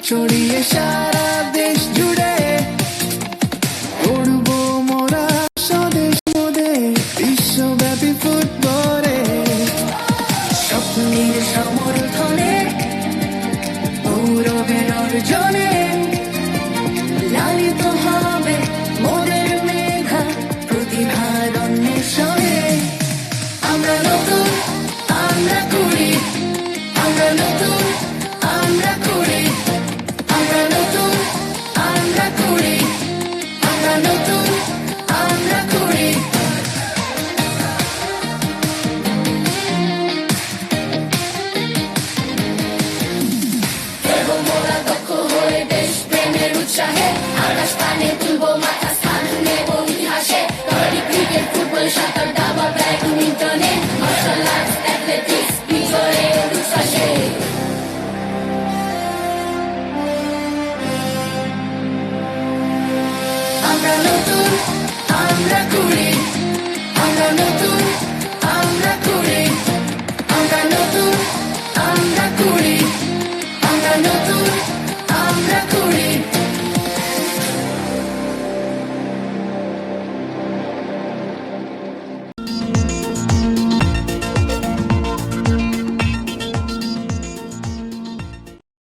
ছড়িয়ে সারা দেশ জুড়ে উড়বো মোরা স্বদেশ মোদে বিশ্বব্যাপী ফুটবলে স্বপ্নের সমর্থনে গৌরবের অর্জনে লালিত হবে মোদের মেধা প্রতিভার অন্বেষণে আমরা নতুন আমরা কুড়ি আমরা নতুন আমরা কুড়ি আমরা নতুন আমরা কুড়ি আমরা নতুন আমরা কুড়ি এবং মোরা দক্ষ হয়ে দেশ প্রেমের উৎসাহে আকাশ পানে তুলবো মাথা স্থান নেব ইতিহাসে কাবাডি ক্রিকেট ফুটবল সাঁতার দাবা ব্যাডমিন্টনে মার্শাল আর্টস অ্যাথলেটিক্স বিজয়ের উচ্ছ্বাসে আমরা নতুন আমরা কুড়ি আমরা নতুন